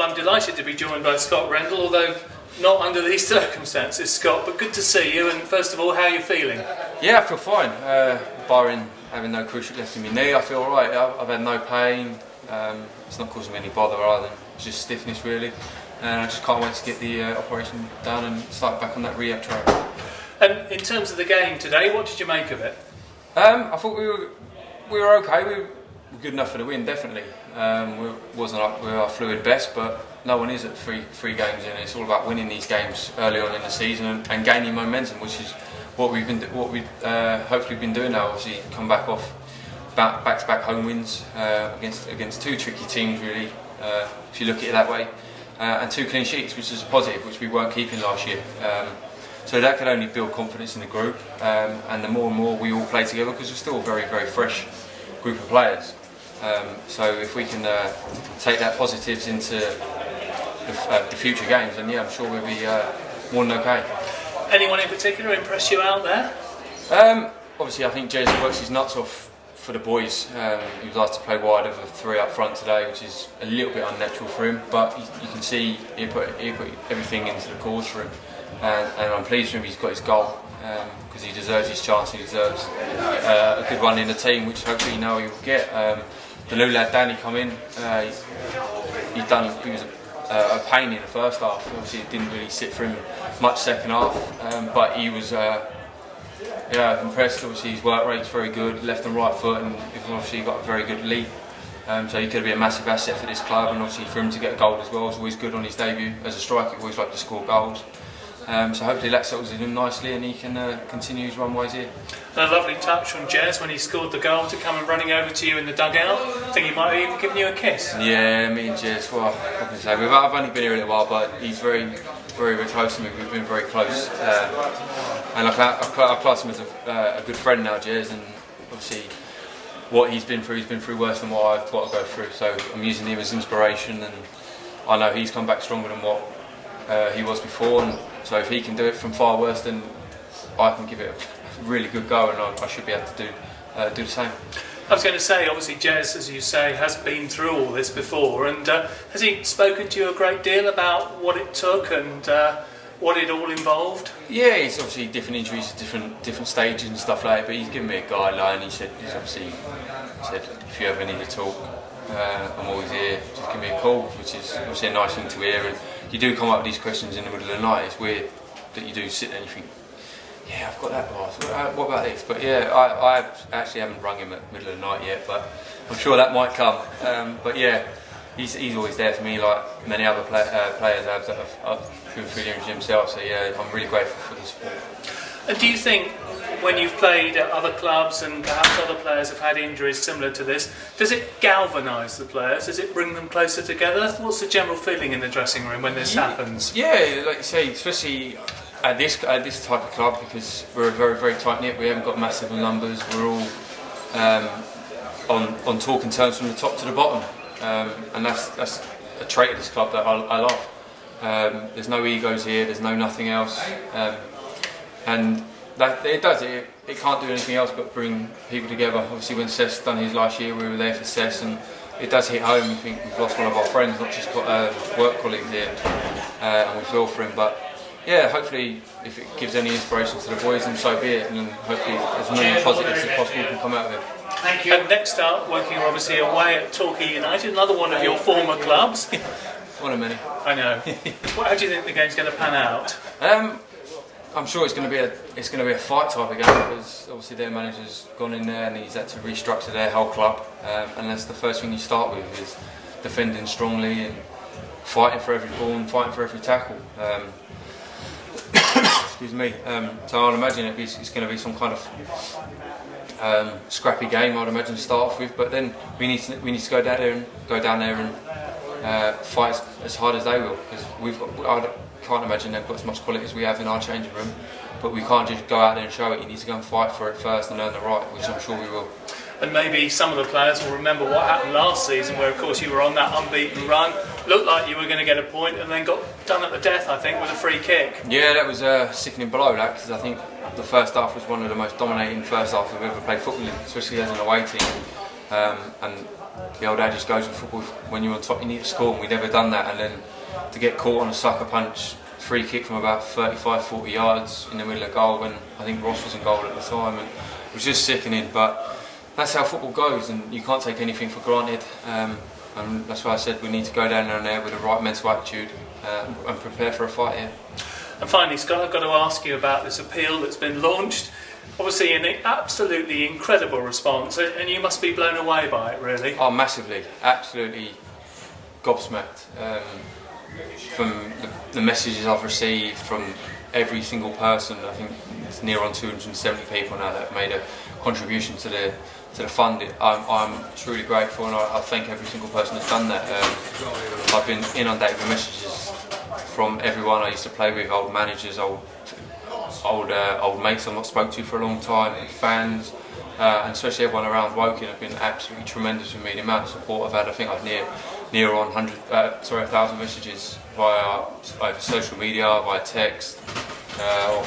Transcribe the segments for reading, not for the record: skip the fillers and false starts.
I'm delighted to be joined by Scott Rendell, although not under these circumstances, Scott, but good to see you. And first of all, how are you feeling? Yeah, I feel fine. Barring having no cruciate left in my knee, I feel alright. I've had no pain. It's not causing me any bother other than just stiffness really. And I just can't wait to get the operation done and start back on that rehab track. And in terms of the game today, what did you make of it? I thought we were okay. We were good enough for the win, definitely. We wasn't up with our fluid best, but no one is at three games in. It's all about winning these games early on in the season and gaining momentum, which is what we've hopefully been doing now. Obviously, come back off back-to-back home wins against two tricky teams, really, if you look at it that way, and 2 clean sheets, which is a positive, which we weren't keeping last year. So that could only build confidence in the group, and the more and more we all play together, because we're still a very, very fresh group of players. So if we can take that positives into the future games, then yeah, I'm sure we'll be more than okay. Anyone in particular impress you out there? Obviously, I think Jez works his nuts off for the boys. He was asked to play wide over 3 up front today, which is a little bit unnatural for him, but you can see he put everything into the cause for him. And I'm pleased with him. He's got his goal because he deserves his chance. He deserves a good run in the team, which hopefully now he will get. The new lad Danny come in. He was a pain in the first half. Obviously, it didn't really sit for him much second half, but he was impressed. Obviously, his work rate's very good, left and right foot, and obviously got a very good leap. So he could be a massive asset for this club, and obviously for him to get a goal as well is always good on his debut. As a striker, he always like to score goals. So hopefully that settles in him nicely and he can continue his runways here. And a lovely touch from Jez when he scored the goal to come and running over to you in the dugout. I think he might have even given you a kiss. Yeah, me and Jez, well, what can I say? I've only been here a little while, but he's very, very, very close to me. We've been very close. And I class him as a good friend now, Jez, and obviously what he's been through worse than what I've got to go through. So I'm using him as inspiration, and I know he's come back stronger than what he was before, and so if he can do it from far worse, then I can give it a really good go, and I should be able to do the same. I was going to say, obviously Jez, as you say, has been through all this before, and has he spoken to you a great deal about what it took and what it all involved? Yeah, he's obviously different injuries at different stages and stuff like that, but he's given me a guideline. He's said if you ever need to talk, I'm always here, just give me a call, which is obviously a nice thing to hear. And you do come up with these questions in the middle of the night. It's weird that you do sit there and you think, yeah, I've got that pass, what about this? But yeah, I actually haven't rung him at the middle of the night yet, but I'm sure that might come. But yeah, he's always there for me, like many other players have that have been through the injury themselves. So yeah, I'm really grateful for the support. And do you think, when you've played at other clubs and perhaps other players have had injuries similar to this, does it galvanise the players? Does it bring them closer together? What's the general feeling in the dressing room when this happens? Yeah, like you say, especially at this type of club, because we're very, very tight knit. We haven't got massive numbers. We're all on talking terms from the top to the bottom, and that's a trait of this club that I love. There's no egos here. There's nothing else. And that it can't do anything else but bring people together. Obviously, when Seth's done his last year, we were there for Seth, and it does hit home. We think we've lost one of our friends, not just work colleagues here, and we feel for him. But yeah, hopefully, if it gives any inspiration to the boys, then so be it, and hopefully as many positives as possible can come out of it. Thank you. And next up, working obviously away at Torquay United, another one of your former clubs. One of many. I know. How do you think the game's going to pan out? I'm sure it's going to be a fight type of game, because obviously their manager's gone in there and he's had to restructure their whole club, and that's the first thing you start with, is defending strongly and fighting for every ball and fighting for every tackle. Excuse me. So I'd imagine it's going to be some kind of scrappy game, I'd imagine, to start off with, but then we need to go down there and fight as hard as they will, because I can't imagine they've got as much quality as we have in our changing room, but we can't just go out there and show it. You need to go and fight for it first and earn the right, which I'm sure we will. And maybe some of the players will remember what happened last season, where of course you were on that unbeaten run, looked like you were going to get a point, and then got done at the death, I think, with a free kick. Yeah, that was a sickening blow, that, because I think the first half was one of the most dominating first halves we've ever played football in, especially as an away team. And the old adage goes with football, when you're on top you need to score, and we'd never done that, and then to get caught on a sucker punch free kick from about 35-40 yards in the middle of goal, when I think Ross was in goal at the time, and it was just sickening. But that's how football goes, and you can't take anything for granted, and that's why I said we need to go down there with the right mental attitude and prepare for a fight here. And finally, Scott, I've got to ask you about this appeal that's been launched. Obviously an absolutely incredible response, and you must be blown away by it, really. Oh, massively, absolutely gobsmacked. From the messages I've received from every single person. I think it's near on 270 people now that have made a contribution to the fund. I'm truly grateful, and I thank every single person that's done that. I've been inundated with messages from everyone I used to play with, old managers, old mates I've not spoke to for a long time, and fans, and especially everyone around Woking have been absolutely tremendous with me. The amount of support I've had, I think I've near on 1,000 messages over social media, via text, or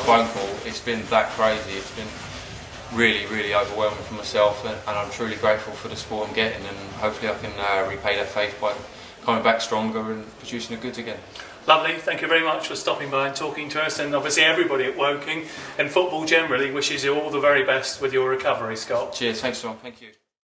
phone call. It's been that crazy. It's been really, really overwhelming for myself, and I'm truly grateful for the support I'm getting, and hopefully I can repay that faith by coming back stronger and producing the goods again. Lovely, thank you very much for stopping by and talking to us, and obviously everybody at Woking and football generally wishes you all the very best with your recovery, Scott. Cheers, thanks John, thank you.